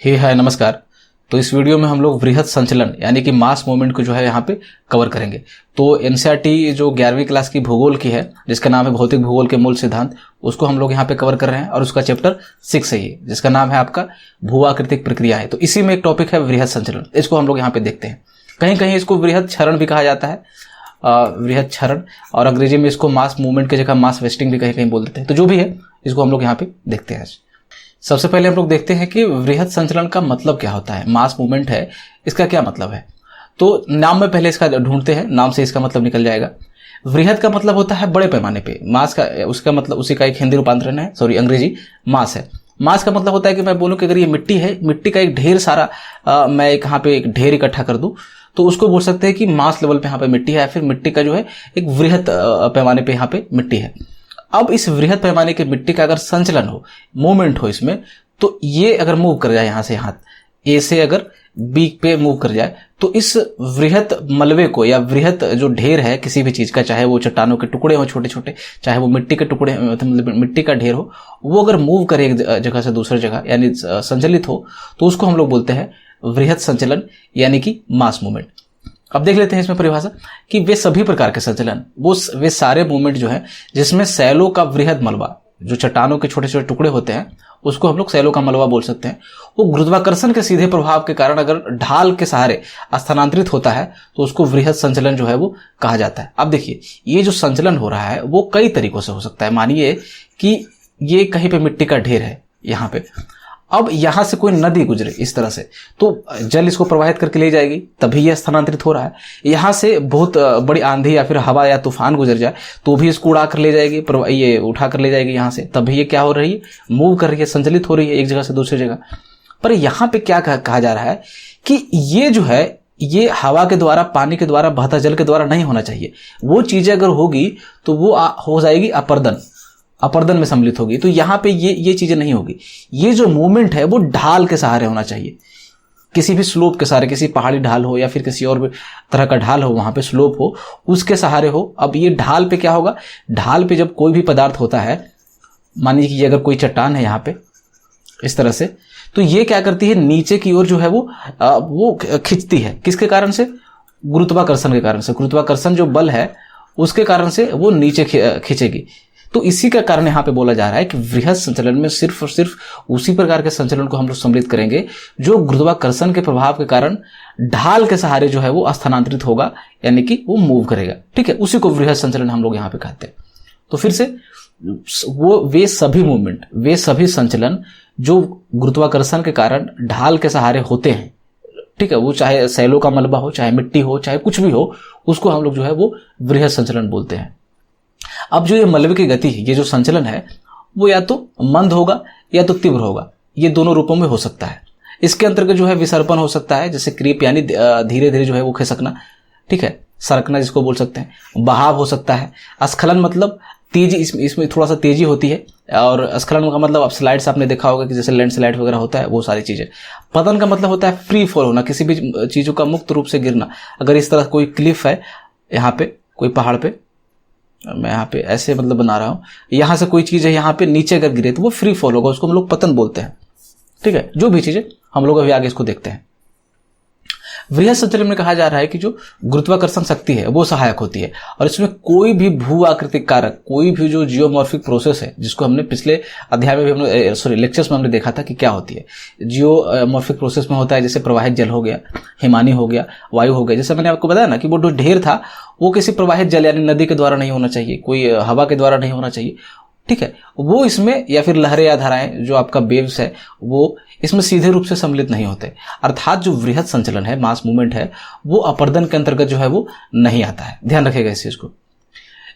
हाय नमस्कार। तो इस वीडियो में हम लोग वृहत संचलन यानी कि मास मूवमेंट को जो है यहाँ पे कवर करेंगे। तो एनसीईआरटी जो 11वीं क्लास की भूगोल की है, जिसका नाम है भौतिक भूगोल के मूल सिद्धांत, उसको हम लोग यहाँ पे कवर कर रहे हैं और उसका चैप्टर 6 है ये, जिसका नाम है आपका भूआकृतिक प्रक्रियाएं। तो इसी में एक टॉपिक है वृहत संचलन, इसको हम लोग यहाँ पे देखते हैं। कहीं कहीं इसको वृहत क्षरण भी कहा जाता है, वृहत क्षरण, और अंग्रेजी में इसको मास मूवमेंट की जगह मास वेस्टिंग भी कहीं कहीं बोल देते हैं। तो जो भी है इसको हम लोग यहाँ पे देखते हैं। सबसे पहले हम लोग देखते हैं कि वृहत संचलन का मतलब क्या होता है। मास मूवमेंट है, इसका क्या मतलब है। तो नाम में पहले इसका ढूंढते हैं, नाम से इसका मतलब निकल जाएगा। वृहत का मतलब होता है बड़े पैमाने पे, मास का उसका मतलब उसी का एक हिंदी रूपांतरण है, अंग्रेजी मास है। मास का मतलब होता है कि मैं बोलूं कि अगर ये मिट्टी है, मिट्टी का एक ढेर सारा मैं यहाँ पे एक ढेर इकट्ठा कर दूं, तो उसको बोल सकते हैं कि मास लेवल पे यहाँ पे मिट्टी है, या फिर मिट्टी का जो है एक वृहत पैमाने पे यहाँ पे मिट्टी है। अब इस वृहत पैमाने की मिट्टी का अगर संचलन हो, मूवमेंट हो इसमें, तो ये अगर मूव कर जाए, यहां से हाथ ए से अगर बी पे मूव कर जाए, तो इस वृहत मलबे को या वृहत जो ढेर है किसी भी चीज का, चाहे वो चट्टानों के टुकड़े हो छोटे छोटे, चाहे वो मिट्टी के टुकड़े मतलब मिट्टी का ढेर हो, वो अगर मूव करे एक जगह से दूसरी जगह यानी संचलित हो, तो उसको हम लोग बोलते हैं वृहत संचलन यानी कि मास मूवमेंट। अब देख लेते हैं इसमें परिभाषा कि वे सभी प्रकार के संचलन, वे सारे मूवमेंट जो है जिसमें सैलों का वृहत मलबा, जो चट्टानों के छोटे छोटे टुकड़े होते हैं, उसको हम लोग सैलों का मलबा बोल सकते हैं, वो गुरुत्वाकर्षण के सीधे प्रभाव के कारण अगर ढाल के सहारे स्थानांतरित होता है तो उसको वृहत संचलन जो है वो कहा जाता है। अब देखिए, ये जो संचलन हो रहा है वो कई तरीकों से हो सकता है। मानिए कि ये कहीं पे मिट्टी का ढेर है यहाँ पे, अब यहां से कोई नदी गुजरे इस तरह से, तो जल इसको प्रवाहित करके ले जाएगी, तभी यह स्थानांतरित हो रहा है। यहां से बहुत बड़ी आंधी या फिर हवा या तूफान गुजर जाए तो भी इसको उड़ा कर ले जाएगी, ये उठा कर ले जाएगी यहां से, तभी ये क्या हो रही है, मूव कर रही है, संचलित हो रही है एक जगह से दूसरी जगह। पर यहां पे क्या कहा जा रहा है कि ये जो है ये हवा के द्वारा, पानी के द्वारा, बहता जल के द्वारा नहीं होना चाहिए। वो चीजें अगर होगी तो वो हो जाएगी अपर्दन में सम्मिलित होगी। तो यहां पे ये चीजें नहीं होगी। ये जो मूवमेंट है वो ढाल के सहारे होना चाहिए, किसी भी स्लोप के सहारे, किसी पहाड़ी ढाल हो या फिर किसी और भी तरह का ढाल हो, वहां पे स्लोप हो, उसके सहारे हो। अब ये ढाल पे क्या होगा, ढाल पे जब कोई भी पदार्थ होता है, मान लीजिए कि अगर कोई चट्टान है यहाँ पे इस तरह से, तो ये क्या करती है, नीचे की ओर जो है वो खिंचती है। किसके कारण से, गुरुत्वाकर्षण के कारण से। गुरुत्वाकर्षण जो बल है उसके कारण से वो नीचे खींचेगी। तो इसी का कारण यहाँ पे बोला जा रहा है कि वृहत संचलन में सिर्फ और सिर्फ उसी प्रकार के संचलन को हम लोग सम्मिलित करेंगे जो गुरुत्वाकर्षण के प्रभाव के कारण ढाल के सहारे जो है वो स्थानांतरित होगा, यानी कि वो मूव करेगा। ठीक है, उसी को वृहत संचलन हम लोग यहाँ पे कहते हैं। तो फिर से वे सभी मूवमेंट, वे सभी संचलन जो गुरुत्वाकर्षण के कारण ढाल के सहारे होते हैं, ठीक है, वो चाहे सैलों का मलबा हो, चाहे मिट्टी हो, चाहे कुछ भी हो, उसको हम लोग जो है वो वृहत संचलन बोलते हैं। अब जो ये मलबे की गति है, ये जो संचलन है, वो या तो मंद होगा या तो तीव्र होगा। ये दोनों रूपों में हो सकता है। इसके अंतर्गत जो है विसर्पन हो सकता है, जैसे क्रीप यानी धीरे धीरे जो है वो खिसकना, ठीक है, सरकना जिसको बोल सकते हैं। बहाव हो सकता है। स्खलन मतलब तेजी, इसमें थोड़ा सा तेजी होती है। और स्खलन का मतलब आप स्लाइड्स आपने देखा होगा कि जैसे लैंडस्लाइड वगैरह होता है, वो सारी चीजें। पतन का मतलब होता है फ्री फॉल होना, किसी भी चीजों का मुक्त रूप से गिरना। अगर इस तरह कोई क्लिफ है यहाँ पे, कोई पहाड़ पे, मैं यहाँ पे ऐसे मतलब बना रहा हूं, यहां से कोई चीज है यहाँ पे नीचे अगर गिरे तो वो फ्री फॉल होगा, उसको हम लोग पतन बोलते हैं। ठीक है, जो भी चीजें हम लोग अभी आगे इसको देखते हैं। वृहत संचलन में कहा जा रहा है कि जो गुरुत्वाकर्षण शक्ति है वो सहायक होती है, और इसमें कोई भी भू आकृतिक कारक, कोई भी जो जियोमॉर्फिक प्रोसेस है, जिसको हमने पिछले अध्याय में भी हमने लेक्चर्स में हमने देखा था कि क्या होती है। जियोमॉर्फिक प्रोसेस में होता है जैसे प्रवाहित जल हो गया, हिमानी हो गया, वायु हो गया। जैसे मैंने आपको बताया ना कि वो जो ढेर था वो किसी प्रवाहित जल यानी नदी के द्वारा नहीं होना चाहिए, कोई हवा के द्वारा नहीं होना चाहिए। ठीक है, वो इसमें, या फिर लहरें या धाराएं जो आपका वेव्स है, वो इसमें सीधे रूप से सम्मिलित नहीं होते। अर्थात जो वृहत संचलन है, मास मूवमेंट है, वो अपर्दन के अंतर्गत जो है वो नहीं आता है। ध्यान रखिएगा इस चीज को।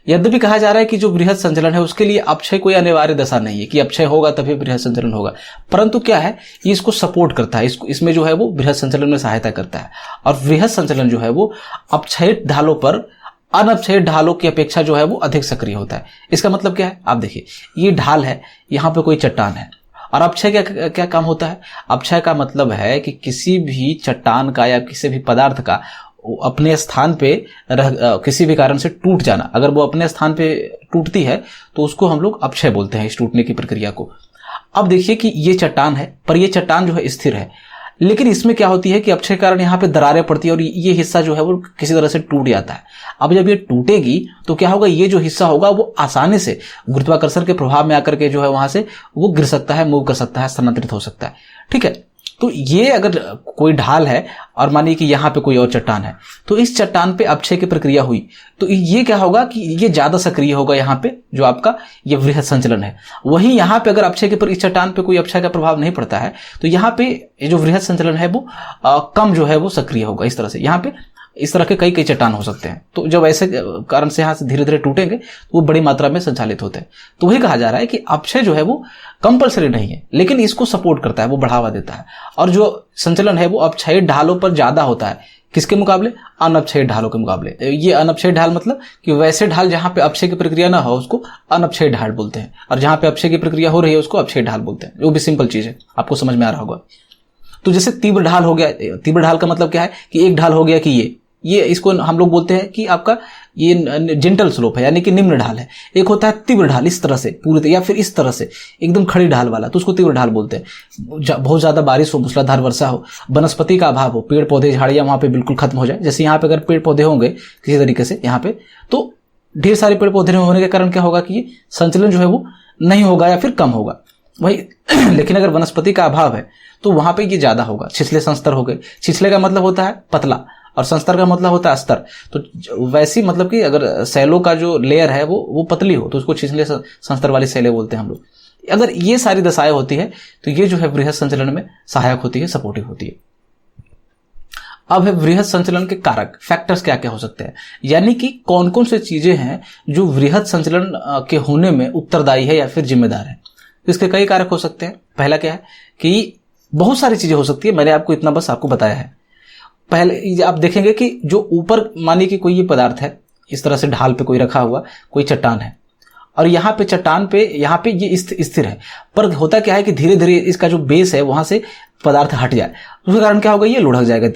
यद्यपि कहा जा रहा है कि जो वृहत संचलन है उसके लिए अपक्षय कोई अनिवार्य दशा नहीं है कि अपक्षय होगा तभी वृहत संचलन होगा, परंतु क्या है, ये इसको सपोर्ट करता है, इसमें जो है वो वृहत संचलन में सहायता करता है। और वृहत संचलन जो है वो अपक्षयित ढालों पर अनअपक्षयित ढालों की अपेक्षा जो है वो अधिक सक्रिय होता है। इसका मतलब क्या है, आप देखिए, ये ढाल है, यहाँ पे कोई चट्टान है, और अपक्षय क्या काम होता है। अपक्षय का मतलब है कि किसी भी चट्टान का या किसी भी पदार्थ का अपने स्थान पे किसी भी कारण से टूट जाना, अगर वो अपने स्थान पे टूटती है तो उसको हम लोग अपक्षय बोलते हैं, इस टूटने की प्रक्रिया को। अब देखिए कि ये चट्टान है, पर ये चट्टान जो है स्थिर है, लेकिन इसमें क्या होती है कि अक्षय के कारण यहाँ पे दरारें पड़ती है और ये हिस्सा जो है वो किसी तरह से टूट जाता है। अब जब ये टूटेगी तो क्या होगा, ये जो हिस्सा होगा वो आसानी से गुरुत्वाकर्षण के प्रभाव में आकर के जो है वहां से वो गिर सकता है, मूव कर सकता है, स्थानांतरित हो सकता है। ठीक है, तो ये अगर कोई ढाल है और मानिए कि यहाँ पे कोई और चट्टान है, तो इस चट्टान पे अपक्षय की प्रक्रिया हुई तो ये क्या होगा कि ये ज्यादा सक्रिय होगा यहाँ पे, जो आपका ये वृहद संचलन है। वहीं यहाँ पे अगर अपक्षय के पर इस चट्टान पे कोई अपक्षय का प्रभाव नहीं पड़ता है तो यहाँ पे ये जो वृहद संचलन है वो कम जो है वो सक्रिय होगा। इस तरह से यहाँ पे इस तरह के कई चट्टान हो सकते हैं। तो जब ऐसे कारण से यहाँ से धीरे धीरे टूटेंगे तो वो बड़ी मात्रा में संचालित होते हैं। तो वही कहा जा रहा है कि अपक्षय जो है वो कंपल्सरी नहीं है, लेकिन इसको सपोर्ट करता है, वो बढ़ावा देता है। और जो संचलन है वो अपक्षयी ढालों पर ज्यादा होता है, किसके मुकाबले, अनअपक्षयी ढालों के मुकाबले। ये अनअपक्षयी ढाल मतलब कि वैसे ढाल जहां पे अपक्षय की प्रक्रिया ना हो उसको अनअपक्षयी ढाल बोलते हैं, और जहां पे अपक्षय की प्रक्रिया हो रही है उसको अपक्षयी ढाल बोलते हैं। वो भी सिंपल चीज है, आपको समझ में आ रहा होगा। तो जैसे तीव्र ढाल हो गया, तीव्र ढाल का मतलब क्या है कि एक ढाल हो गया कि ये इसको हम लोग बोलते हैं कि आपका ये जेंटल स्लोप है, यानी कि निम्न ढाल है। एक होता है तीव्र ढाल, इस तरह से पूरी, या फिर इस तरह से एकदम खड़ी ढाल वाला, तो उसको तीव्र ढाल बोलते हैं। बहुत ज्यादा बारिश हो, मूसलाधार वर्षा हो, वनस्पति का अभाव हो, पेड़ पौधे झाड़ियां वहां पे बिल्कुल खत्म हो जाए। जैसे यहाँ पे अगर पेड़ पौधे होंगे किसी तरीके से यहाँ पे, तो ढेर सारे पेड़ पौधे होने के कारण क्या होगा कि ये संचलन जो है वो नहीं होगा या फिर कम होगा वही। लेकिन अगर वनस्पति का अभाव है तो वहां पे ये ज्यादा होगा। छिछले संस्तर हो गए, छिछले का मतलब होता है पतला और संस्तर का मतलब होता है अस्तर। तो वैसी मतलब कि अगर सेलों का जो लेयर है वो पतली हो तो उसको छिछले संस्तर वाली सेलें बोलते हैं हम लोग। अगर ये सारी दशाएं होती है तो ये जो है वृहद संचलन में सहायक होती है, सपोर्टिव होती है। अब है वृहद संचलन के कारक, फैक्टर्स क्या क्या हो सकते हैं, यानी कि कौन कौन से चीजें हैं जो वृहद संचलन के होने में उत्तरदायी है या फिर जिम्मेदार है। तो इसके कई कारक हो सकते हैं। पहला क्या है कि बहुत सारी चीजें हो सकती है, मैंने आपको इतना बस आपको बताया है। पहले आप देखेंगे कि जो ऊपर मानिए कि कोई ये पदार्थ है, इस तरह से ढाल पे कोई रखा हुआ कोई चट्टान है, और यहाँ पे चट्टान पे यहाँ पे ये स्थिर है, पर होता क्या है कि धीरे धीरे इसका जो बेस है वहां से पदार्थ हट जाए, उसके कारण क्या होगा, ये लुढ़क जाएगा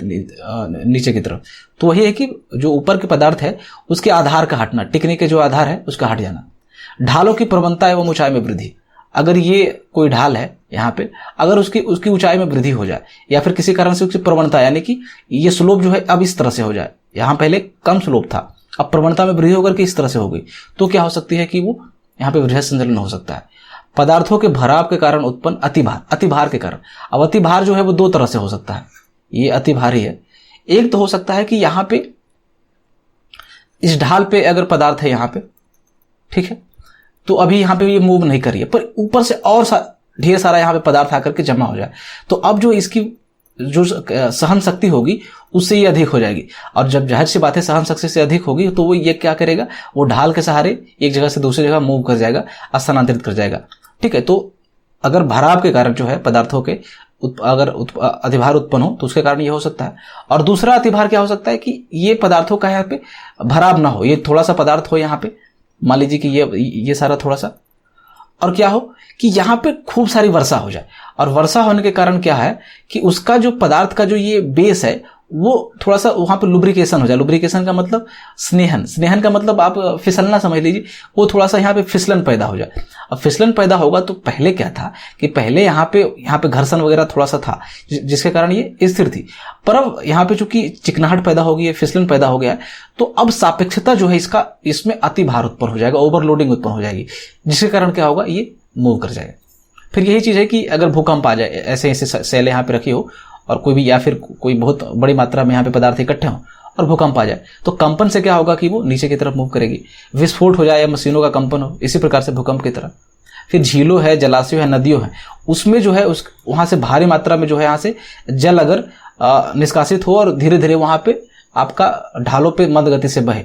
नीचे की तरफ। तो वही है कि जो ऊपर के पदार्थ है उसके आधार का हटना, टिकने के जो आधार है उसका हट जाना। ढालों की प्रवणता एवं ऊंचाई में वृद्धि, अगर ये कोई ढाल है यहाँ पे, अगर उसकी ऊंचाई में वृद्धि हो जाए या फिर किसी कारण से उसकी प्रवणता, यानी कि ये स्लोप जो है अब इस तरह से हो जाए, यहाँ पहले कम स्लोप था अब प्रवणता में वृद्धि होकर के इस तरह से हो गई, तो क्या हो सकती है कि वो यहाँ पे वृहद संचलन हो सकता है। पदार्थों के भराव के कारण उत्पन्न अतिभार, अतिभार के कारण। अब अतिभार जो है वो दो तरह से हो सकता है, ये अतिभार ही है। एक तो हो सकता है कि यहाँ पे इस ढाल पे अगर पदार्थ है यहाँ पे, ठीक है, तो अभी यहाँ पे ये मूव नहीं करिए, पर ऊपर से और ढेर सारा यहाँ पे पदार्थ आकर के जमा हो जाए, तो अब जो इसकी जो सहन शक्ति होगी उससे ये अधिक हो जाएगी। और जब जाहिर सी बात है सहन शक्ति से अधिक होगी तो वो ये क्या करेगा, वो ढाल के सहारे एक जगह से दूसरी जगह मूव कर जाएगा, स्थानांतरित कर जाएगा। ठीक है, तो अगर भराव के कारण जो है पदार्थों के अगर अतिभार उत्पन्न हो तो उसके कारण ये हो सकता है। और दूसरा अतिभार क्या हो सकता है कि ये पदार्थों का यहाँ पे भराव ना हो, ये थोड़ा सा पदार्थ हो यहाँ पे, मान लीजिए कि ये सारा थोड़ा सा, और क्या हो कि यहाँ पे खूब सारी वर्षा हो जाए। और वर्षा होने के कारण क्या है कि उसका जो पदार्थ का जो ये बेस है वो थोड़ा सा वहां पे लुब्रिकेशन हो जाए। लुब्रिकेशन का मतलब स्नेहन, स्नेहन का मतलब आप फिसलना समझ लीजिए, वो थोड़ा सा यहाँ पे फिसलन पैदा हो जाए। अब फिसलन पैदा होगा तो पहले क्या था कि पहले यहाँ पे घर्षण वगैरह थोड़ा सा था जिसके कारण ये स्थिर थी, पर अब यहाँ पे चूंकि चिकनाहट पैदा हो गई है, फिसलन पैदा हो गया है, तो अब सापेक्षता जो है इसमें अति भार उत्पन्न हो जाएगा, ओवरलोडिंग उत्पन्न हो जाएगी, जिसके कारण क्या होगा, ये मूव कर जाएगा। फिर यही चीज है कि अगर भूकंप आ जाए, ऐसे सेल यहाँ पे रखी हो और कोई भी या फिर कोई बहुत बड़ी मात्रा में यहाँ पे पदार्थ इकट्ठे हों और भूकंप आ जाए, तो कंपन से क्या होगा कि वो नीचे की तरफ मूव करेगी। विस्फोट हो जाए या मशीनों का कंपन हो, इसी प्रकार से भूकंप की तरह। फिर झीलों है, जलाशयों है, नदियों है, उसमें जो है वहां से भारी मात्रा में जो है यहाँ से जल अगर निष्कासित हो और धीरे धीरे वहां पे आपका ढालों पे मंद गति से बहे,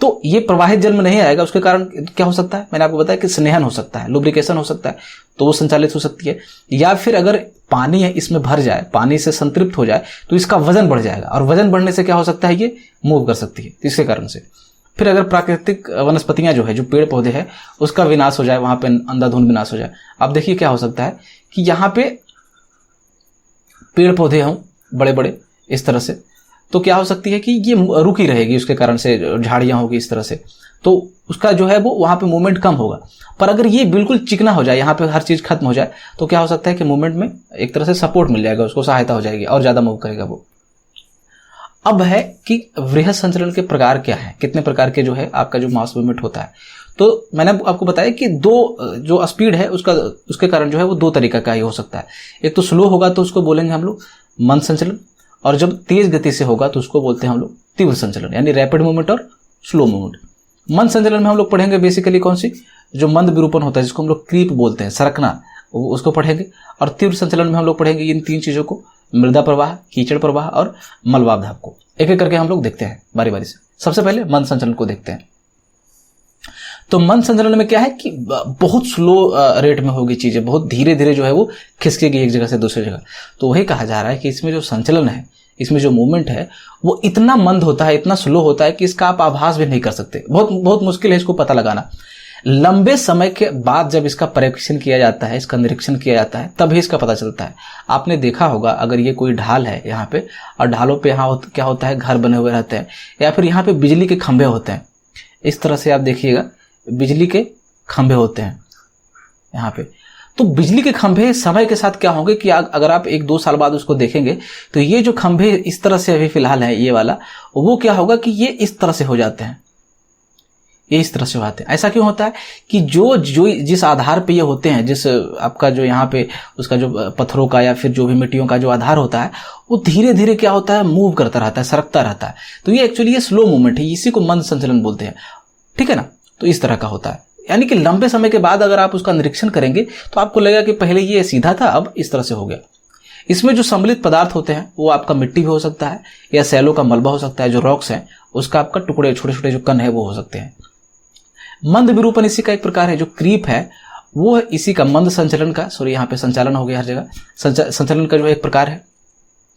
तो ये प्रवाहित जल में नहीं आएगा। उसके कारण क्या हो सकता है, मैंने आपको बताया कि स्नेहन हो सकता है, लुब्रिकेशन हो सकता है, तो वो संचालित हो सकती है। या फिर अगर पानी है इसमें भर जाए, पानी से संतृप्त हो जाए, तो इसका वजन बढ़ जाएगा, और वजन बढ़ने से क्या हो सकता है, ये मूव कर सकती है इसके कारण से। फिर अगर प्राकृतिक वनस्पतियां जो है, जो पेड़ पौधे हैं, उसका विनाश हो जाए, वहां पे अंधाधुंध विनाश हो जाए। अब देखिए क्या हो सकता है कि यहाँ पे पेड़ पौधे हों बड़े बड़े इस तरह से, तो क्या हो सकती है कि ये रुकी रहेगी, उसके कारण से झाड़ियां होगी इस तरह से, तो उसका जो है वो वहां पे मूवमेंट कम होगा। पर अगर ये बिल्कुल चिकना हो जाए, यहाँ पे हर चीज खत्म हो जाए, तो क्या हो सकता है कि मूवमेंट में एक तरह से सपोर्ट मिल जाएगा, उसको सहायता हो जाएगी और ज्यादा मूव करेगा वो। अब है कि वृहद संचलन के प्रकार क्या है, कितने प्रकार के जो है आपका जो मास मूवमेंट होता है। तो मैंने आपको बताया कि दो जो स्पीड है उसके कारण जो है वो दो तरीका का ही हो सकता है। एक तो स्लो होगा तो उसको बोलेंगे हम लोग मंद संचलन, और जब तेज गति से होगा तो उसको बोलते हैं हम लोग तीव्र संचलन, यानी रैपिड मूवमेंट और स्लो मूवमेंट। मंद संचलन में हम लोग पढ़ेंगे बेसिकली कौन सी, जो मंद विरूपण होता है जिसको हम लोग क्रीप बोलते हैं, सरकना, उसको पढ़ेंगे। और तीव्र संचलन में हम लोग पढ़ेंगे इन तीन चीजों को, मृदा प्रवाह, कीचड़ प्रवाह और मलबाधाब को। एक एक करके हम लोग देखते हैं बारी बारी से। सबसे पहले मंद संचलन को देखते हैं। तो मंद संचलन में क्या है कि बहुत स्लो रेट में होगी चीजें, बहुत धीरे धीरे जो है वो खिसकेगी एक जगह से दूसरी जगह। तो वही कहा जा रहा है कि इसमें जो संचलन है, इसमें जो मूवमेंट है वो इतना मंद होता है, इतना स्लो होता है कि इसका आप आभास भी नहीं कर सकते। बहुत बहुत मुश्किल है इसको पता लगाना। लंबे समय के बाद जब इसका परीक्षण किया जाता है, इसका निरीक्षण किया जाता है, तभी इसका पता चलता है। आपने देखा होगा अगर ये कोई ढाल है यहाँ पे, और ढालों पे यहाँ क्या होता है, घर बने हुए रहते हैं, या फिर यहाँ पे बिजली के खंभे होते हैं। इस तरह से आप देखिएगा बिजली के खंभे होते हैं यहाँ पे। तो बिजली के खंभे समय के साथ क्या होंगे कि अगर आप 1-2 साल बाद उसको देखेंगे तो ये जो खंभे इस तरह से अभी फिलहाल है ये वाला, वो क्या होगा कि ये इस तरह से हो जाते हैं, ये इस तरह से होते हैं। ऐसा क्यों होता है कि जो जिस आधार पे ये होते हैं, जिस आपका जो यहाँ पे उसका जो पत्थरों का या फिर जो भी मिट्टियों का जो आधार होता है, वो धीरे धीरे क्या होता है, मूव करता रहता है, सरकता रहता है। तो ये एक्चुअली ये स्लो मूवमेंट है, इसी को मंद संचलन बोलते हैं। ठीक है ना। तो इस तरह का होता है, यानी कि लंबे समय के बाद अगर आप उसका निरीक्षण करेंगे तो आपको लगेगा कि पहले ये सीधा था, अब इस तरह से हो गया। इसमें जो सम्मिलित पदार्थ होते हैं वो आपका मिट्टी भी हो सकता है, या सैलों का मलबा हो सकता है, जो रॉक्स हैं उसका आपका टुकड़े, छोटे छोटे जो कण है वो हो सकते हैं। मंद विरूपण इसी का एक प्रकार है। जो क्रीप है वो इसी का मंद संचलन का, सॉरी यहाँ पे संचालन हो गया हर जगह, संचलन का जो एक प्रकार है।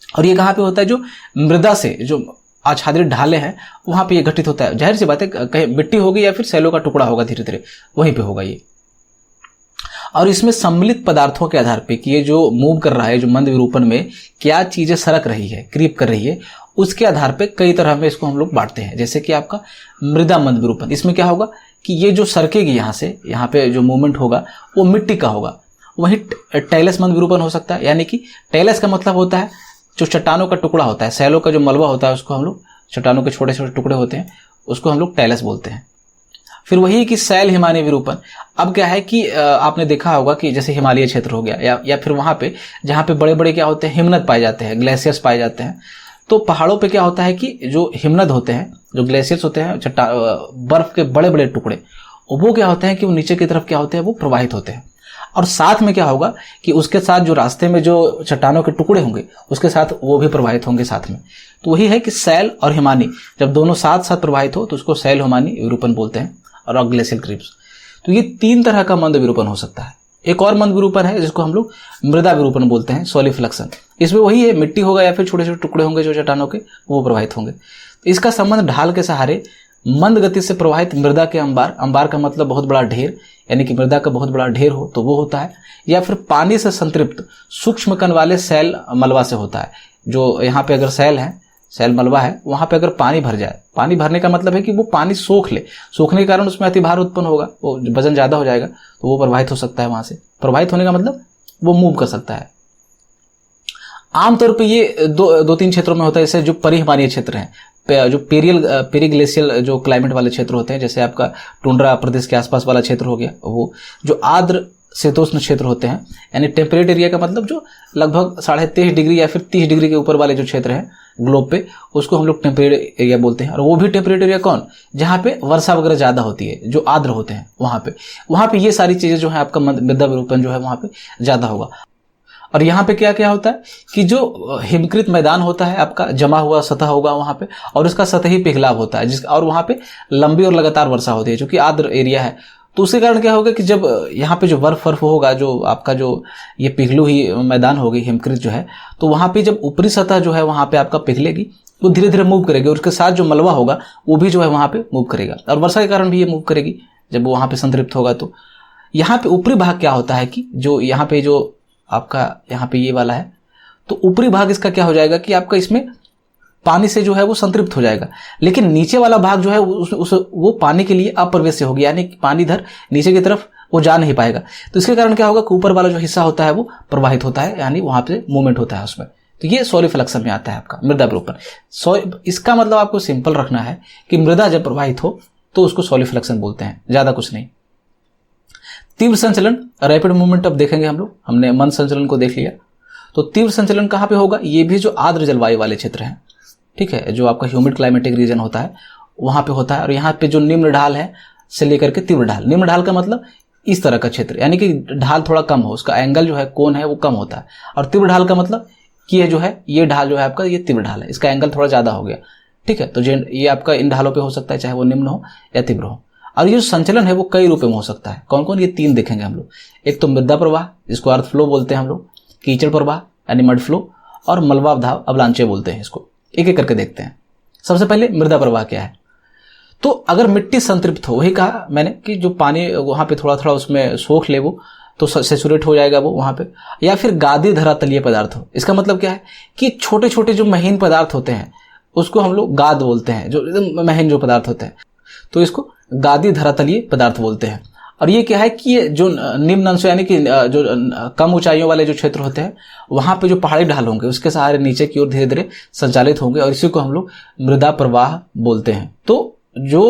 और ये कहाँ पे होता है, जो मृदा से जो आच्छादित ढाले हैं वहां पे ये घटित होता है। जाहिर सी बात है, कहीं मिट्टी होगी या फिर सैलों का टुकड़ा होगा, धीरे धीरे वहीं पे होगा ये। और इसमें सम्मिलित पदार्थों के आधार पे कि ये जो मूव कर रहा है, जो मंद विरूपण में क्या चीजें सरक रही है, क्रीप कर रही है, उसके आधार पे कई तरह में इसको हम लोग बांटते हैं। जैसे कि आपका मृदा मंद विरूपण, इसमें क्या होगा कि ये जो सरकेगी यहाँ से, यहाँ पे जो मूवमेंट होगा वो मिट्टी का होगा। वहीं टैलस मंद विरूपण हो सकता है, यानी कि टैलस का मतलब होता है जो चट्टानों का टुकड़ा होता है, सैलों का जो मलबा होता है उसको हम लोग, चट्टानों के छोटे छोटे टुकड़े होते हैं उसको हम लोग टैलस बोलते हैं। फिर वही कि सैल हिमानी विरूपण। अब क्या है कि आपने देखा होगा कि जैसे हिमालय क्षेत्र हो गया, या फिर वहां पे जहां पे बड़े बड़े क्या होते हैं, हिमनद पाए जाते हैं, ग्लेशियर्स पाए जाते हैं। तो पहाड़ों पे क्या होता है कि जो हिमनद होते हैं, जो ग्लेशियर्स होते हैं, बर्फ के बड़े बड़े टुकड़े, वो क्या होते हैं कि वो नीचे की तरफ क्या होते हैं, वो प्रवाहित होते हैं। और साथ में क्या होगा कि उसके साथ जो रास्ते में जो चट्टानों के टुकड़े होंगे उसके साथ वो भी प्रवाहित होंगे साथ में। तो वही है कि सैल और हिमानी जब दोनों साथ साथ प्रवाहित हो तो उसको सैल हिमानी विरूपण बोलते हैं, और ग्लेशियल क्रीप्स। तो ये 3 तरह का मंद विरूपण हो सकता है। एक और मंद विरूपण है जिसको हम लोग मृदा विरूपण बोलते हैं, सॉलिफ्लक्शन। इसमें वही है, मिट्टी होगा या फिर छोटे छोटे टुकड़े होंगे जो चट्टानों के, वो प्रवाहित होंगे। तो इसका संबंध ढाल के सहारे मंद गति से प्रवाहित मृदा के अंबार का मतलब बहुत बड़ा ढेर, यानी कि मृदा का बहुत बड़ा ढेर हो तो वो होता है, या फिर पानी से संतृप्त सूक्ष्म कण वाले सैल मलबा से होता है। जो यहाँ पे अगर सैल है, सैल मलबा है, वहां पे अगर पानी भर जाए, पानी भरने का मतलब है कि वो पानी सोख ले, सोखने के कारण उसमें अतिभार उत्पन्न होगा, वो वजन ज्यादा हो जाएगा, तो वो प्रवाहित हो सकता है। वहां से प्रवाहित होने का मतलब वो मूव कर सकता है। आमतौर पर ये 2-3 क्षेत्रों में होता है, जैसे जो परिहिमानीय क्षेत्र है, जो पेरीग्लेशियल जो क्लाइमेट वाले क्षेत्र होते हैं, जैसे आपका टुंड्रा प्रदेश के आसपास वाला क्षेत्र हो गया, वो जो आर्द्र शीतोष्ण क्षेत्र होते हैं, यानी टेम्परेट एरिया का मतलब जो लगभग 23.5 डिग्री या फिर 30 डिग्री के ऊपर वाले जो क्षेत्र हैं ग्लोब पे, उसको हम लोग टेम्परेट एरिया बोलते हैं। और वो भी टेम्परेट एरिया कौन, जहाँ पे वर्षा वगैरह ज्यादा होती है, जो आर्द्र होते हैं वहां पे ये सारी चीजें जो है आपका मृदा विरूपण जो है वहां पे ज्यादा होगा। और यहाँ पे क्या क्या होता है कि जो हिमकृत मैदान होता है आपका, जमा हुआ सतह होगा वहां पे, और उसका सतही पिघलाव होता है, और वहां पे लंबी और लगातार वर्षा होती है, जो कि आर्द्र एरिया है। तो उसके कारण क्या होगा कि जब यहाँ पे जो बर्फ होगा, जो आपका जो ये पिघलू ही मैदान होगी हिमकृत जो है, तो वहां पे जब ऊपरी सतह जो है वहां पे आपका पिघलेगी, वो धीरे धीरे मूव करेगी, और उसके साथ जो मलबा होगा वो भी जो है वहां पे मूव करेगा, और वर्षा के कारण भी ये मूव करेगी जब वो वहां पे संतृप्त होगा। तो यहाँ पे ऊपरी भाग क्या होता है कि जो यहाँ पे जो आपका यहाँ पे ये वाला है, तो ऊपरी भाग इसका क्या हो जाएगा कि आपका इसमें पानी से जो है वो संतृप्त हो जाएगा, लेकिन नीचे वाला भाग जो है वो पानी के लिए अप्रवेश्य होगी, यानी पानी इधर नीचे की तरफ वो जा नहीं पाएगा। तो इसके कारण क्या होगा कि ऊपर वाला जो हिस्सा होता है वो प्रवाहित होता है, यानी वहां पे मूवमेंट होता है उसमें। तो ये सोलिफ्लक्शन में आता है आपका मृदा विरूपण। इसका मतलब आपको सिंपल रखना है कि मृदा जब प्रवाहित हो तो उसको सोलिफ्लक्शन बोलते हैं, ज्यादा कुछ नहीं। तीव्र संचलन, रैपिड मूवमेंट अब देखेंगे हम लोग। हमने मंद संचलन को देख लिया, तो तीव्र संचलन कहाँ पे होगा? ये भी जो आर्द्र जलवायु वाले क्षेत्र हैं, ठीक है, जो आपका ह्यूमिड क्लाइमेटिक रीजन होता है वहां पे होता है। और यहाँ पे जो निम्न ढाल है से लेकर के तीव्र ढाल, निम्न ढाल का मतलब इस तरह का क्षेत्र, यानी कि ढाल थोड़ा कम हो, उसका एंगल जो है कोण है वो कम होता है। और तीव्र ढाल का मतलब कि ये जो है ये ढाल जो है आपका ये तीव्र ढाल है, इसका एंगल थोड़ा ज्यादा हो गया, ठीक है। तो ये आपका इन ढालों पे हो सकता है, चाहे वो निम्न हो या तीव्र हो। और ये जो संचलन है वो कई रूपों में हो सकता है। कौन कौन? ये 3 देखेंगे हम लोग। एक तो मृदा प्रवाह, जिसको अर्थ फ्लो बोलते हैं हम लोग, कीचड़ प्रवाह यानी मड फ्लो, और मलबा धाव अवलांचे बोलते हैं इसको। एक एक करके देखते हैं। सबसे पहले मृदा प्रवाह क्या है? तो अगर मिट्टी संतृप्त हो, वही कहा मैंने कि जो पानी वहां पे थोड़ा थोड़ा उसमें सोख ले वो, तो सेचुरेट हो जाएगा वो वहां पे। या फिर गादी धरातलीय पदार्थ हो, इसका मतलब क्या है कि छोटे छोटे जो महीन पदार्थ होते हैं उसको हम लोग गाद बोलते हैं, जो एकदम महीन जो पदार्थ होते हैं, तो इसको गादी धरातलीय पदार्थ बोलते हैं। और ये क्या है कि ये जो निम्न अंश यानी कि जो कम ऊंचाइयों वाले जो क्षेत्र होते हैं वहां पे जो पहाड़ी ढाल होंगे उसके सहारे नीचे की ओर धीरे धीरे संचालित होंगे, और इसी को हम लोग मृदा प्रवाह बोलते हैं। तो जो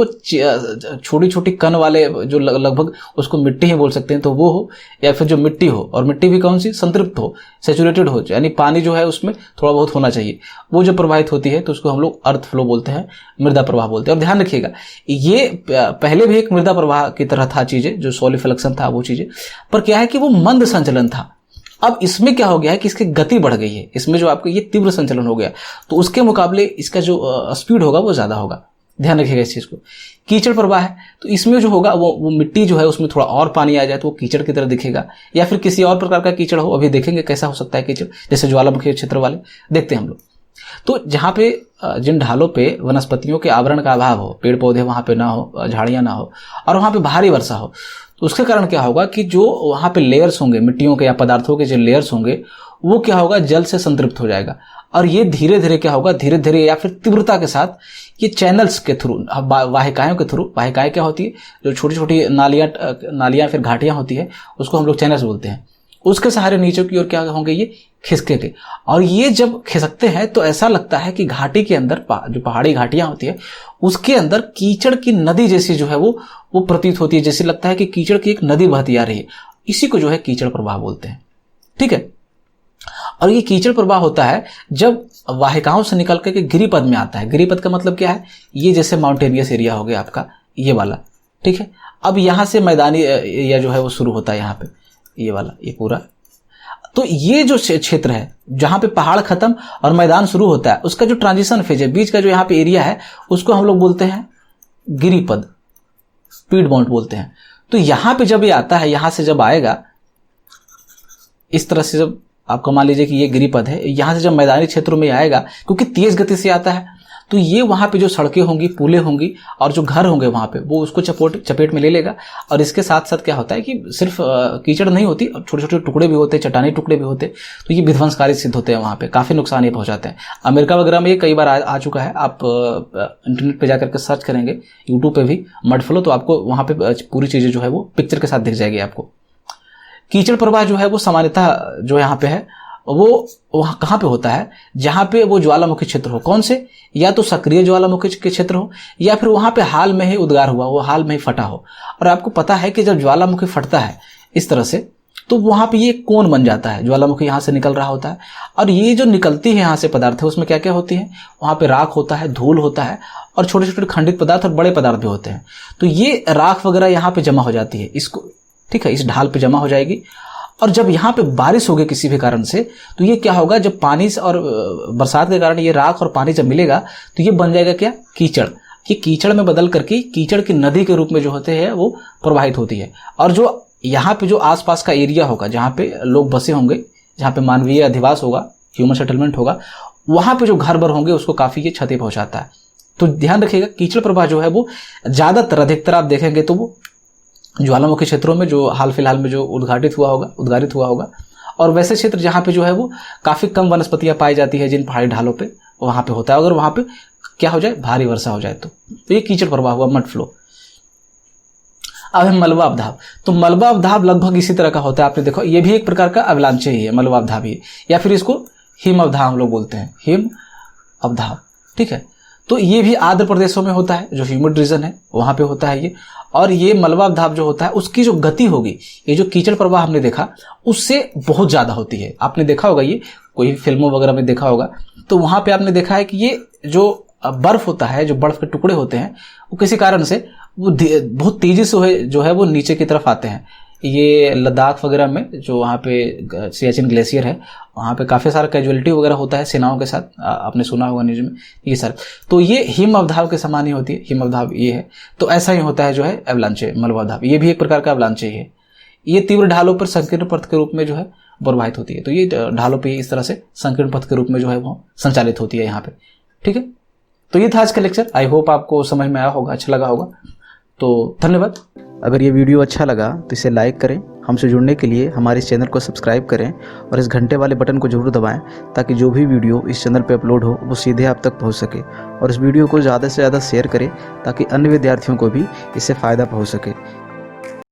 छोटी छोटी कण वाले जो लगभग उसको मिट्टी ही बोल सकते हैं, तो वो हो, या फिर जो मिट्टी हो, और मिट्टी भी कौन सी? संतृप्त हो, सेचुरेटेड हो, यानी पानी जो है उसमें थोड़ा बहुत होना चाहिए, वो जो प्रवाहित होती है तो उसको हम लोग अर्थ फ्लो बोलते हैं, मृदा प्रवाह बोलते हैं। और ध्यान रखिएगा ये पहले भी एक मृदा प्रवाह की तरह था चीजें, जो सोलिफ्लक्शन था वो चीजें, पर क्या है कि वो मंद संचलन था। अब इसमें क्या हो गया है कि इसकी गति बढ़ गई है, इसमें जो आपका ये तीव्र संचलन हो गया, तो उसके मुकाबले इसका जो स्पीड होगा वो ज्यादा होगा। ध्यान रखिएगा इस चीज को। कीचड़ प्रवाह है, तो इसमें जो होगा वो मिट्टी जो है उसमें थोड़ा और पानी आ जाए तो वो कीचड़ की तरह दिखेगा, या फिर किसी और प्रकार का कीचड़ हो, अभी देखेंगे कैसा हो सकता है कीचड़, जैसे ज्वालामुखी क्षेत्र वाले देखते हैं हम लोग। तो जहाँ पे जिन ढालों पे वनस्पतियों के आवरण का अभाव हो, पेड़ पौधे वहां पे ना हो, झाड़ियां ना हो, और वहां पे भारी वर्षा हो, तो उसके कारण क्या होगा कि जो वहां पे लेयर्स होंगे, मिट्टियों के या पदार्थों के जो लेयर्स होंगे, वो क्या होगा, जल से संतृप्त हो जाएगा। और ये धीरे धीरे क्या होगा, धीरे धीरे या फिर तीव्रता के साथ ये चैनल्स के थ्रू, वाहिकाओं के थ्रू, वाहिकाएं क्या होती है, जो छोटी छोटी नालियां फिर घाटियां होती है, उसको हम लोग चैनल्स बोलते हैं, उसके सहारे नीचे की ओर क्या होंगे, ये खिसकेंगे। और ये जब खिसकते हैं तो ऐसा लगता है कि घाटी के अंदर, जो पहाड़ी घाटियां होती है उसके अंदर कीचड़ की नदी जैसी जो है वो प्रतीत होती है, जैसे लगता है कि कीचड़ की एक नदी बहती आ रही है। इसी को जो है कीचड़ प्रवाह बोलते हैं, ठीक है। और ये कीचड़ प्रवाह होता है जब वाहिकाओं से निकल के गिरिपद में आता है। गिरिपद का मतलब क्या है, ये जैसे माउंटेनियस एरिया हो गया आपका ये वाला, ठीक है। अब यहां से मैदानी एरिया जो है वो शुरू होता है, यहाँ पे ये वाला, ये पूरा। तो ये जो क्षेत्र है जहां पे पहाड़ खत्म और मैदान शुरू होता है, उसका जो ट्रांजिशन फेज है, बीच का जो यहाँ पे एरिया है, उसको हम लोग बोलते हैं गिरिपद, स्पीड माउंट बोलते हैं। तो यहां पे जब ये आता है, यहां से जब आएगा इस तरह से, जब आपको मान लीजिए कि ये गिरिपद है, यहां से जब मैदानी क्षेत्रों में आएगा, क्योंकि तेज गति से आता है, तो ये वहां पे जो सड़कें होंगी, पुलें होंगी और जो घर होंगे वहां पे, वो उसको चपेट में ले लेगा। और इसके साथ साथ क्या होता है कि सिर्फ कीचड़ नहीं होती, छोटे छोटे टुकड़े भी होते, चट्टानी टुकड़े भी होते, तो ये विध्वंसकारी सिद्ध होते हैं, वहां पे काफी नुकसान ये पहुंचाते हैं। अमेरिका वगैरह में ये कई बार आ चुका है, आप इंटरनेट पे जाकर के सर्च करेंगे, यूट्यूब पे भी मड फ्लो, तो आपको वहां पे पूरी चीजें जो है वो पिक्चर के साथ दिख जाएगी आपको। कीचड़ प्रवाह जो है वो सामान्यतः जो यहाँ पे है वो वहां कहाँ पे होता है, जहां पे वो ज्वालामुखी क्षेत्र हो। कौन से? या तो सक्रिय ज्वालामुखी के क्षेत्र हो, या फिर वहां पे हाल में ही उद्गार हुआ, वो हाल में ही फटा हो। और आपको पता है कि जब ज्वालामुखी फटता है इस तरह से, तो वहां पे ये कोन बन जाता है, ज्वालामुखी यहाँ से निकल रहा होता है, और ये जो निकलती है यहाँ से पदार्थ है, उसमें क्या क्या होती है, वहां पे राख होता है, धूल होता है, और छोटे छोटे खंडित पदार्थ और बड़े पदार्थ भी होते हैं। तो ये राख वगैरह यहाँ पे जमा हो जाती है, इसको, ठीक है, इस ढाल पे जमा हो जाएगी। और जब यहाँ पे बारिश होगी किसी भी कारण से, तो ये क्या होगा, जब पानी और बरसात के कारण ये राख और पानी जब मिलेगा, तो ये बन जाएगा क्या, कीचड़। ये कीचड़ में बदल करके कीचड़ की नदी के रूप में जो होते हैं वो प्रवाहित होती है। और जो यहाँ पे जो आसपास का एरिया होगा, जहाँ पे लोग बसे होंगे, जहाँ पे मानवीय अधिवास होगा, ह्यूमन सेटलमेंट होगा, वहां पे जो घर बर होंगे उसको काफी ये क्षति पहुंचाता है। तो ध्यान रखिएगा, कीचड़ प्रवाह जो है वो ज्यादातर, अधिकतर आप देखेंगे तो वो ज्वालामुखी क्षेत्रों में, जो हाल फिलहाल में जो उद्गारित हुआ होगा, और वैसे क्षेत्र जहाँ पे जो है वो काफ़ी कम वनस्पतियाँ पाई जाती है जिन पहाड़ी ढालों पे, वहाँ पे होता है। अगर वहाँ पे क्या हो जाए, भारी वर्षा हो जाए तो ये कीचड़ प्रवाह हुआ, मड फ्लो। अब है मलबा अवधाव। तो मलबा अवधाव लगभग इसी तरह का होता है, आपने देखो ये भी एक प्रकार का अवलांचे ही है, मलबा अवधाव ही है, या फिर इसको हिम अवधाव हम लोग बोलते हैं, हिम अवधाव, ठीक है। तो ये भी आंध्र प्रदेशों में होता है, जो ह्यूमिड रीजन है वहां पे होता है ये। और ये मलबा अवधाव जो होता है उसकी जो गति होगी, ये जो कीचड़ प्रवाह हमने देखा उससे बहुत ज्यादा होती है। आपने देखा होगा, ये कोई फिल्मों वगैरह में देखा होगा, तो वहां पे आपने देखा है कि ये जो बर्फ होता है, जो बर्फ के टुकड़े होते हैं, वो किसी कारण से वो बहुत तेजी से जो है वो नीचे की तरफ आते हैं। ये लद्दाख वगैरह में जो वहाँ पे सियाचिन ग्लेशियर है, वहाँ पे काफ़ी सारा कैजुअलिटी वगैरह होता है सेनाओं के साथ, आपने सुना होगा न्यूज में ये सर। तो ये हिम अवधाव के समान ही होती है, हिम अवधाव ये है। तो ऐसा ही होता है जो है एवलांचे, मलबा अवधाव, ये भी एक प्रकार का एवलांचे ही है। ये तीव्र ढालों पर संकीर्ण पथ के रूप में जो है प्रवाहित होती है। तो ये ढालों पर इस तरह से संकीर्ण पथ के रूप में जो है वो संचालित होती है यहाँ पे, ठीक है। तो ये था आज का लेक्चर। आई होप आपको समझ में आया होगा, अच्छा लगा होगा। तो धन्यवाद। अगर ये वीडियो अच्छा लगा तो इसे लाइक करें, हमसे जुड़ने के लिए हमारे इस चैनल को सब्सक्राइब करें और इस घंटे वाले बटन को जरूर दबाएं, ताकि जो भी वीडियो इस चैनल पर अपलोड हो वो सीधे आप तक पहुंच सके। और इस वीडियो को ज़्यादा से ज़्यादा शेयर करें ताकि अन्य विद्यार्थियों को भी इससे फ़ायदा पहुंच सके।